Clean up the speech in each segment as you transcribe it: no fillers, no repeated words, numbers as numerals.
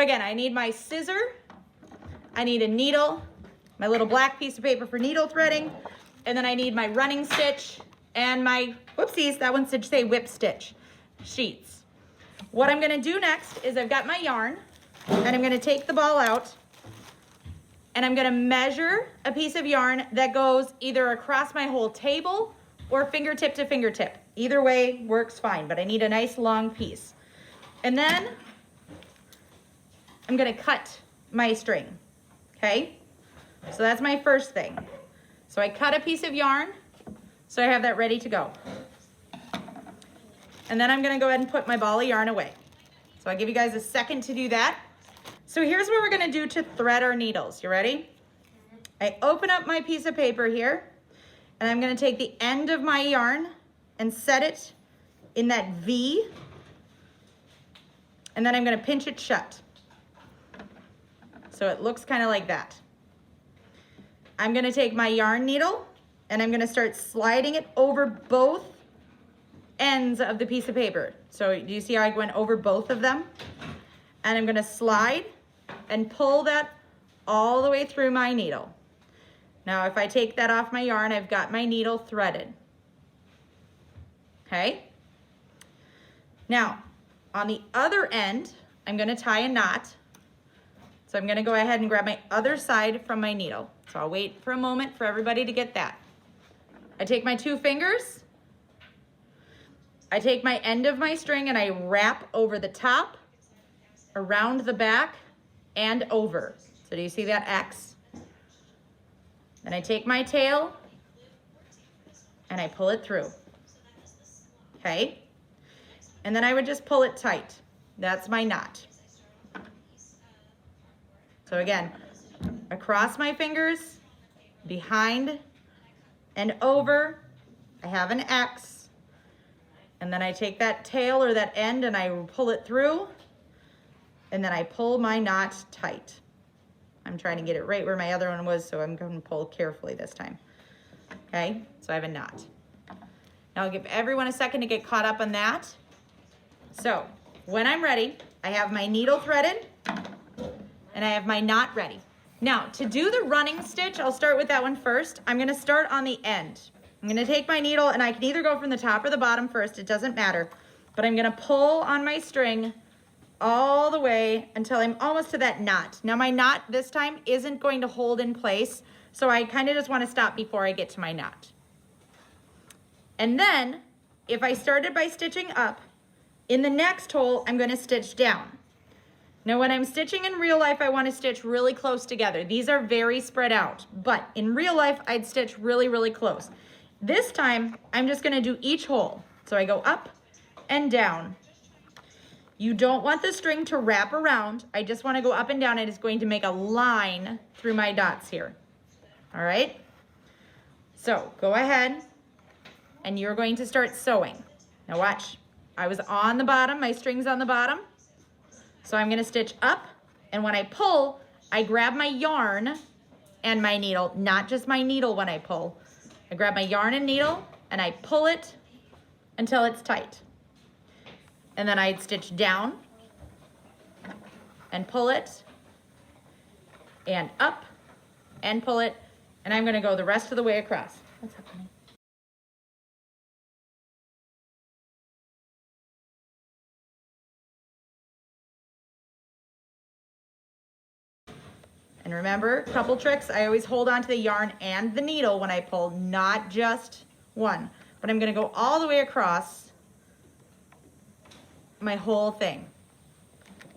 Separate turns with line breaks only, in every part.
again, I need my scissor, I need a needle, my little black piece of paper for needle threading, and then I need my running stitch and my, whoopsies, that one should say whip stitch sheets. What I'm gonna do next is I've got my yarn, and I'm gonna take the ball out, and I'm gonna measure a piece of yarn that goes either across my whole table or fingertip to fingertip. Either way works fine, but I need a nice long piece. And then I'm gonna cut my string, okay? So that's my first thing. So I cut a piece of yarn, so I have that ready to go. And then I'm gonna go ahead and put my ball of yarn away. So I'll give you guys a second to do that. So here's what we're gonna do to thread our needles. You ready? I open up my piece of paper here, and I'm gonna take the end of my yarn and set it in that V, and then I'm gonna pinch it shut. So it looks kind of like that. I'm gonna take my yarn needle, and I'm gonna start sliding it over both ends of the piece of paper. So do you see how I went over both of them? And I'm gonna slide and pull that all the way through my needle. Now, if I take that off my yarn, I've got my needle threaded. Okay? Now, on the other end, I'm gonna tie a knot. So I'm gonna go ahead and grab my other side from my needle. So I'll wait for a moment for everybody to get that. I take my 2 fingers, I take my end of my string and I wrap over the top, around the back, and over. So do you see that X? Then I take my tail and I pull it through. Okay? And then I would just pull it tight. That's my knot. So again, across my fingers, behind and over, I have an X. And then I take that tail or that end and I pull it through, and then I pull my knot tight. I'm trying to get it right where my other one was, so I'm going to pull carefully this time. Okay, so I have a knot. Now I'll give everyone a second to get caught up on that. So when I'm ready, I have my needle threaded and I have my knot ready. Now to do the running stitch, I'll start with that one first. I'm gonna start on the end. I'm gonna take my needle, and I can either go from the top or the bottom first, it doesn't matter. But I'm gonna pull on my string all the way until I'm almost to that knot. Now my knot this time isn't going to hold in place, so I kind of just want to stop before I get to my knot. And then, if I started by stitching up, in the next hole, I'm going to stitch down. Now when I'm stitching in real life, I want to stitch really close together. These are very spread out, but in real life, I'd stitch really, really close. This time, I'm just going to do each hole. So I go up and down. You don't want the string to wrap around. I just want to go up and down, and it's going to make a line through my dots here. All right? So go ahead, and you're going to start sewing. Now watch. I was on the bottom, my string's on the bottom. So I'm going to stitch up, and when I pull, I grab my yarn and my needle, not just my needle when I pull. I grab my yarn and needle, and I pull it until it's tight. And then I'd stitch down and pull it, and up and pull it, and I'm gonna go the rest of the way across. What's happening? And remember, a couple tricks, I always hold on to the yarn and the needle when I pull, not just one. But I'm gonna go all the way across my whole thing,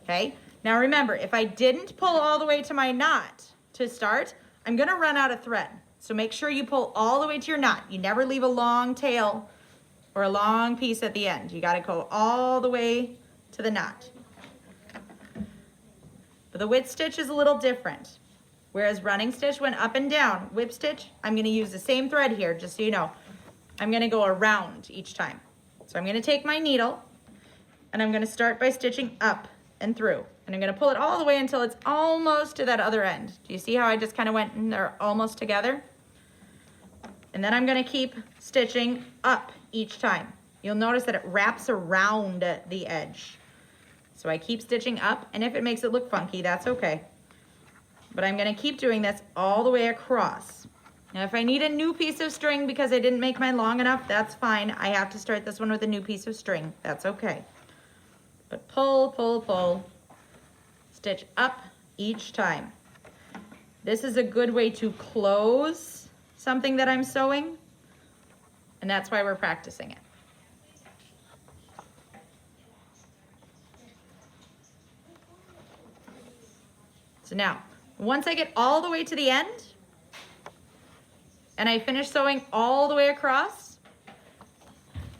okay? Now remember, if I didn't pull all the way to my knot to start, I'm gonna run out of thread. So make sure you pull all the way to your knot. You never leave a long tail or a long piece at the end. You gotta go all the way to the knot. But the whip stitch is a little different. Whereas running stitch went up and down, whip stitch, I'm gonna use the same thread here, just so you know. I'm gonna go around each time. So I'm gonna take my needle, and I'm gonna start by stitching up and through. And I'm gonna pull it all the way until it's almost to that other end. Do you see how I just kind of went and they're almost together? And then I'm gonna keep stitching up each time. You'll notice that it wraps around the edge. So I keep stitching up, and if it makes it look funky, that's okay. But I'm gonna keep doing this all the way across. Now if I need a new piece of string because I didn't make mine long enough, that's fine. I have to start this one with a new piece of string. That's okay. But pull, pull, pull. Stitch up each time. This is a good way to close something that I'm sewing, and that's why we're practicing it. So now, once I get all the way to the end, and I finish sewing all the way across,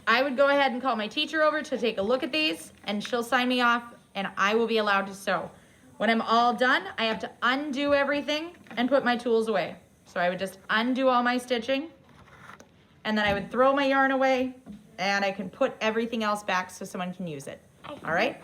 I would go ahead and call my teacher over to take a look at these, and she'll sign me off, and I will be allowed to sew. When I'm all done, I have to undo everything and put my tools away. So I would just undo all my stitching, and then I would throw my yarn away, and I can put everything else back so someone can use it. All right?